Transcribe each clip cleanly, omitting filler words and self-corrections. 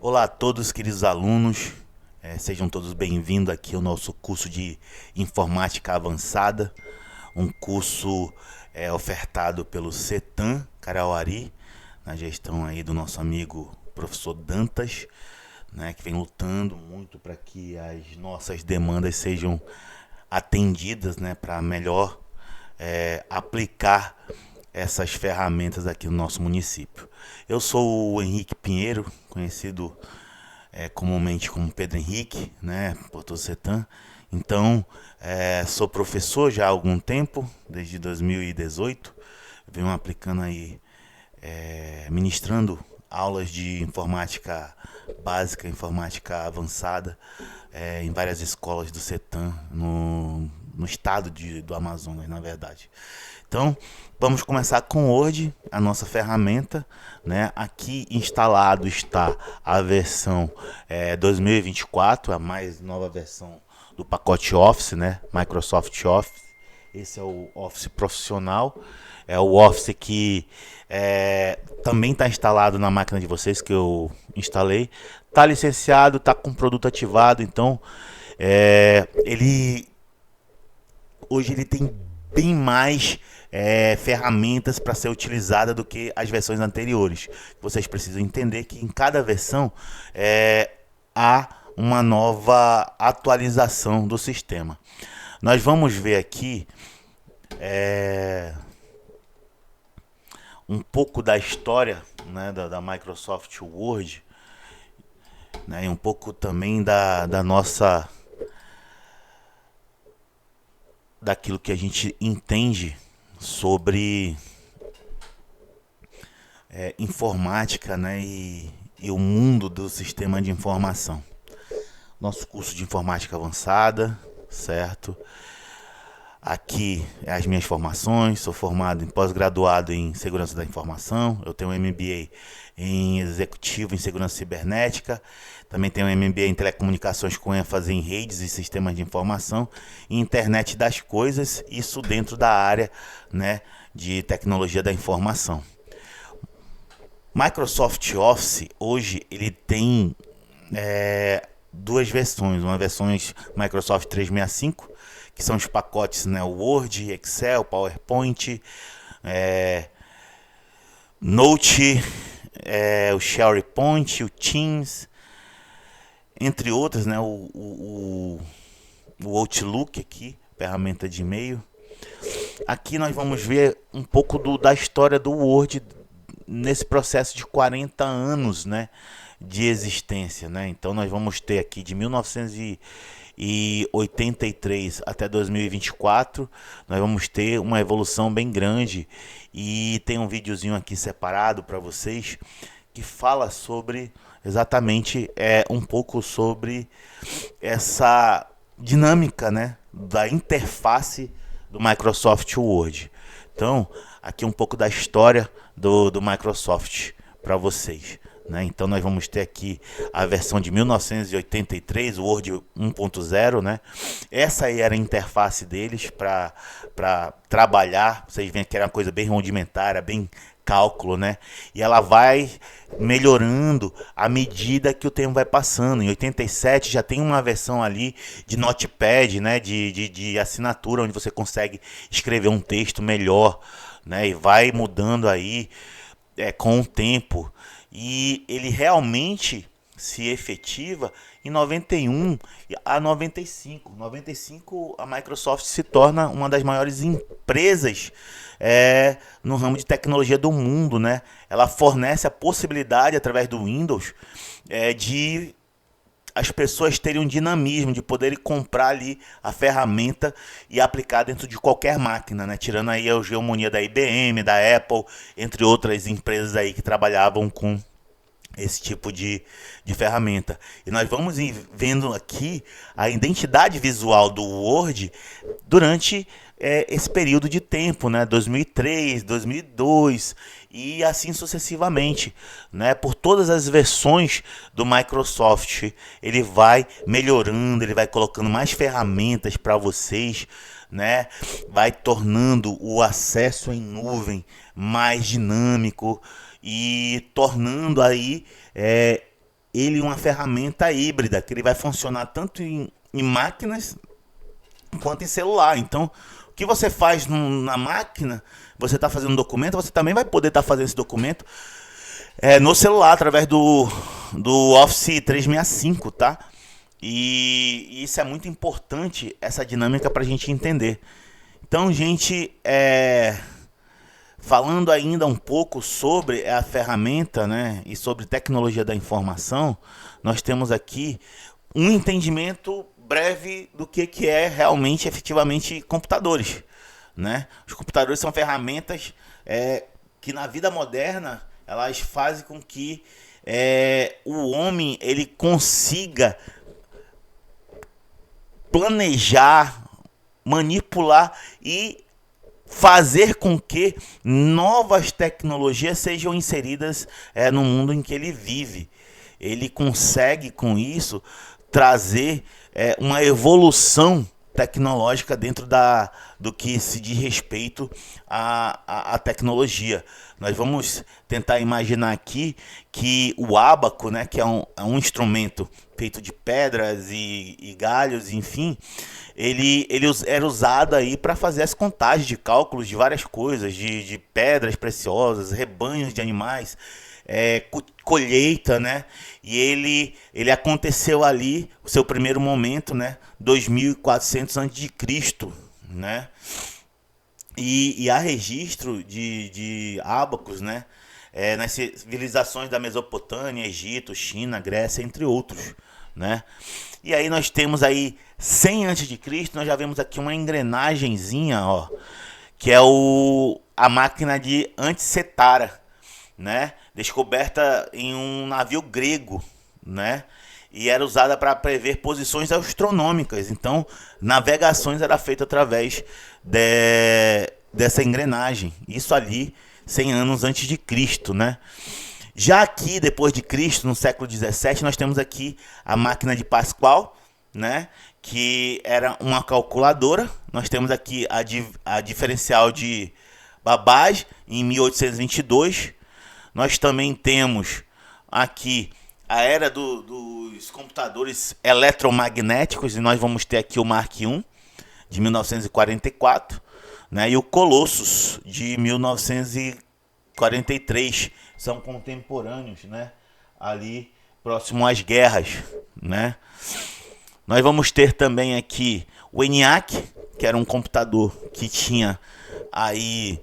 Olá a todos, queridos alunos, sejam todos bem-vindos aqui ao nosso curso de Informática Avançada, um curso ofertado pelo CETAM Carauari, na gestão aí do nosso amigo professor Dantas, né, que vem lutando muito para que as nossas demandas sejam atendidas, né, para melhor aplicar essas ferramentas aqui no nosso município. Eu sou o Henrique Pinheiro, conhecido comumente como Pedro Henrique, né, por todo o CETAM. Então, sou professor já há algum tempo, desde 2018, venho aplicando aí, ministrando aulas de informática básica, informática avançada, em várias escolas do CETAM, no estado do Amazonas, na verdade. Então, vamos começar com o Word, a nossa ferramenta, né? Aqui instalado está a versão 2024, a mais nova versão do pacote Office, né? Microsoft Office. Esse é o Office profissional, é o Office que também está instalado na máquina de vocês, que eu instalei. Está licenciado, está com produto ativado, então hoje ele tem bem mais ferramentas para ser utilizada do que as versões anteriores. Vocês precisam entender que em cada versão há uma nova atualização do sistema. Nós vamos ver aqui um pouco da história, né, da Microsoft Word, né, e um pouco também da nossa, daquilo que a gente entende sobre informática, né, e o mundo do sistema de informação. Nosso curso de informática avançada, certo? Aqui as minhas formações, sou formado em pós-graduado em segurança da informação, eu tenho um MBA em executivo em segurança cibernética, também tenho um MBA em telecomunicações com ênfase em redes e sistemas de informação e internet das coisas, isso dentro da área, né, de tecnologia da informação. Microsoft Office hoje ele tem duas versões, uma versão Microsoft 365, que são os pacotes, né, Word, Excel, PowerPoint, Note, o SharePoint, o Teams, entre outras, né, o Outlook aqui, ferramenta de e-mail. Aqui nós vamos ver um pouco da história do Word nesse processo de 40 anos, né, de existência, né? Então nós vamos ter aqui de 1983 até 2024, nós vamos ter uma evolução bem grande, e tem um videozinho aqui separado para vocês que fala sobre exatamente um pouco sobre essa dinâmica, né, da interface do Microsoft Word. Então, aqui um pouco da história do Microsoft para vocês, né? Então nós vamos ter aqui a versão de 1983, o Word 1.0, né? Essa aí era a interface deles para trabalhar. Vocês veem que era uma coisa bem rudimentar, bem cálculo, né? E ela vai melhorando à medida que o tempo vai passando. Em 87 já tem uma versão ali de notepad, né? De assinatura, onde você consegue escrever um texto melhor, né? E vai mudando aí com o tempo. E ele realmente se efetiva em 91 a 95. 95 a Microsoft se torna uma das maiores empresas no ramo de tecnologia do mundo, né? Ela fornece a possibilidade, através do Windows, de as pessoas terem um dinamismo, de poderem comprar ali a ferramenta e aplicar dentro de qualquer máquina, né? Tirando aí a hegemonia da IBM, da Apple, entre outras empresas aí que trabalhavam com esse tipo de ferramenta. E nós vamos vendo aqui a identidade visual do Word durante esse período de tempo, né? 2003, 2002 e assim sucessivamente, né? Por todas as versões do Microsoft, ele vai melhorando, ele vai colocando mais ferramentas para vocês, né? Vai tornando o acesso em nuvem mais dinâmico e tornando aí ele uma ferramenta híbrida, que ele vai funcionar tanto em máquinas quanto em celular. Então, o que você faz na máquina, você está fazendo um documento, você também vai poder estar fazendo esse documento no celular, através do Office 365, tá? E isso é muito importante, essa dinâmica, para a gente entender. Então, gente, falando ainda um pouco sobre a ferramenta, né, e sobre tecnologia da informação, nós temos aqui um entendimento breve do que é realmente, efetivamente, computadores, né? Os computadores são ferramentas que na vida moderna elas fazem com que o homem ele consiga planejar, manipular e fazer com que novas tecnologias sejam inseridas no mundo em que ele vive. Ele consegue, com isso, trazer uma evolução tecnológica dentro do que se diz respeito à tecnologia. Nós vamos tentar imaginar aqui que o ábaco, né, que é um instrumento feito de pedras e galhos, enfim, ele era usado aí para fazer as contagens de cálculos de várias coisas, de pedras preciosas, rebanhos de animais, colheita, né? E ele aconteceu ali, o seu primeiro momento, né? 2400 a.C., né? E há registro de ábacos, né? Nas civilizações da Mesopotâmia, Egito, China, Grécia, entre outros, né? E aí nós temos aí 100 a.C., nós já vemos aqui uma engrenagemzinha, ó, que é a máquina de Anticetara, né? Descoberta em um navio grego, né? E era usada para prever posições astronômicas. Então, navegações era feita através dessa engrenagem. Isso ali 100 anos antes de Cristo, né? Já aqui, depois de Cristo, no século 17, nós temos aqui a máquina de Pascal, né? Que era uma calculadora. Nós temos aqui a diferencial de Babbage em 1822. Nós também temos aqui a era dos computadores eletromagnéticos, e nós vamos ter aqui o Mark I, de 1944, né, e o Colossus, de 1943. São contemporâneos, né, ali próximo às guerras, né. Nós vamos ter também aqui o ENIAC, que era um computador que tinha aí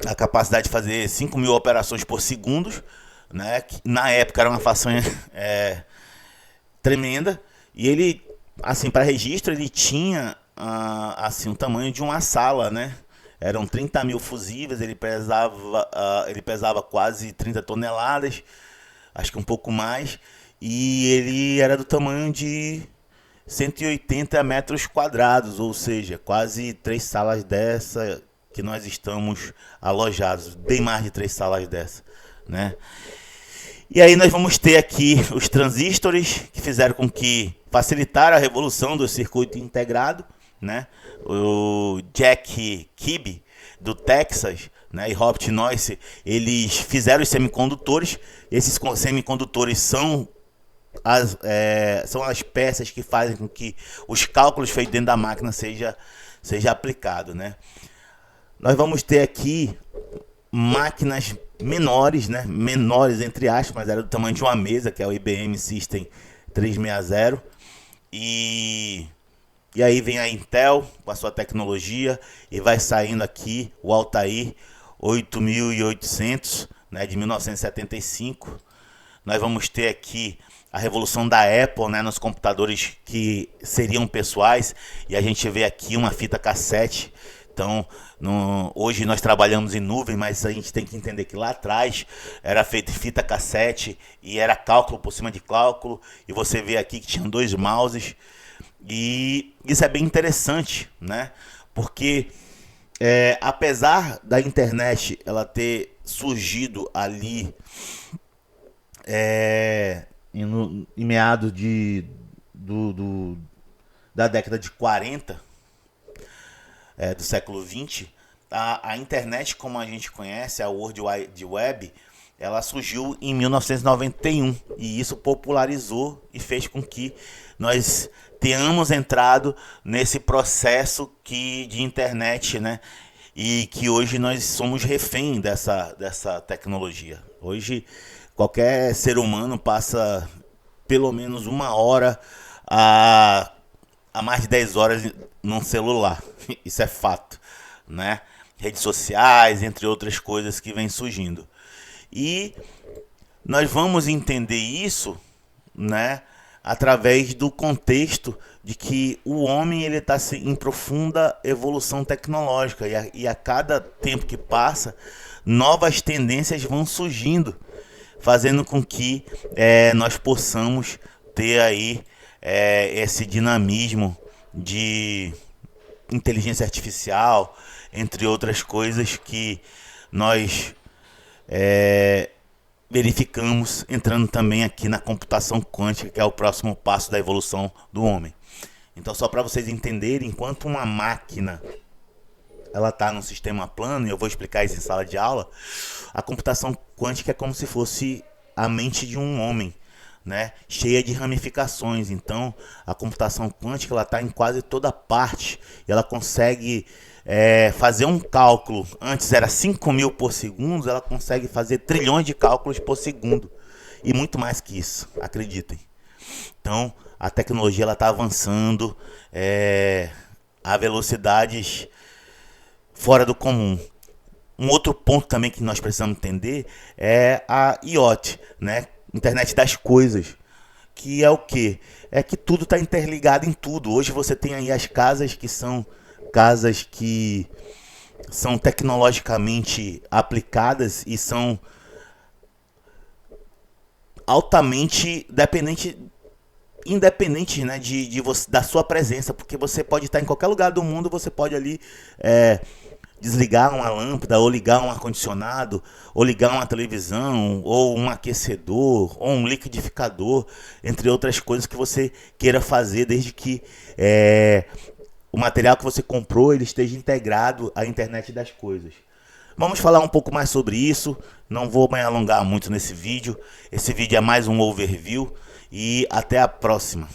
a capacidade de fazer 5.000 operações por segundo, né? Que na época era uma façanha tremenda. E ele, assim, para registro, ele tinha assim, o tamanho de uma sala, né? Eram 30.000 fusíveis, ele pesava quase 30 toneladas, acho que um pouco mais. E ele era do tamanho de 180 metros quadrados, ou seja, quase 3 salas dessa que nós estamos alojados, bem mais de 3 salas dessa, né? E aí nós vamos ter aqui os transistores, que fizeram com que facilitaram a revolução do circuito integrado, né? O Jack Kirby, do Texas, né, e Robert Noyce, eles fizeram os semicondutores. Esses semicondutores são as peças que fazem com que os cálculos feitos dentro da máquina seja aplicado, né? Nós vamos ter aqui máquinas menores, né? Menores entre aspas, mas era do tamanho de uma mesa, que é o IBM System 360. E aí vem a Intel com a sua tecnologia, e vai saindo aqui o Altair 8800, né, de 1975. Nós vamos ter aqui a revolução da Apple, né, nos computadores que seriam pessoais, e a gente vê aqui uma fita cassete Então, hoje nós trabalhamos em nuvem, mas a gente tem que entender que lá atrás era feito em fita cassete e era cálculo por cima de cálculo. E você vê aqui que tinham dois mouses. E isso é bem interessante, né? Porque apesar da internet ela ter surgido ali em meados da década de 40 do século 20, a internet como a gente conhece, a World Wide Web, ela surgiu em 1991 e isso popularizou e fez com que nós tenhamos entrado nesse processo de internet, né? E que hoje nós somos refém dessa tecnologia. Hoje qualquer ser humano passa pelo menos 1 hora a mais de 10 horas num celular. Isso é fato, né? Redes sociais, entre outras coisas que vêm surgindo. E nós vamos entender isso, né, através do contexto de que o homem ele está em profunda evolução tecnológica e a cada tempo que passa, novas tendências vão surgindo, fazendo com que nós possamos ter aí esse dinamismo de inteligência artificial, entre outras coisas que nós verificamos entrando também aqui na computação quântica, que é o próximo passo da evolução do homem. Então, só para vocês entenderem, enquanto uma máquina ela está no sistema plano, e eu vou explicar isso em sala de aula, a computação quântica é como se fosse a mente de um homem, né? Cheia de ramificações. Então, a computação quântica ela está em quase toda parte e ela consegue fazer um cálculo. Antes era 5.000 por segundo, ela consegue fazer trilhões de cálculos por segundo e muito mais que isso, acreditem. Então, a tecnologia ela está avançando a velocidades fora do comum. Um outro ponto também que nós precisamos entender é a IoT, né? Internet das coisas, que é o quê? É que tudo está interligado em tudo. Hoje você tem aí as casas que são tecnologicamente aplicadas e são altamente independentes, né, da sua presença, porque você pode estar em qualquer lugar do mundo, você pode ali desligar uma lâmpada, ou ligar um ar-condicionado, ou ligar uma televisão, ou um aquecedor, ou um liquidificador, entre outras coisas que você queira fazer, desde que o material que você comprou ele esteja integrado à internet das coisas. Vamos falar um pouco mais sobre isso, não vou me alongar muito nesse vídeo. Esse vídeo é mais um overview e até a próxima.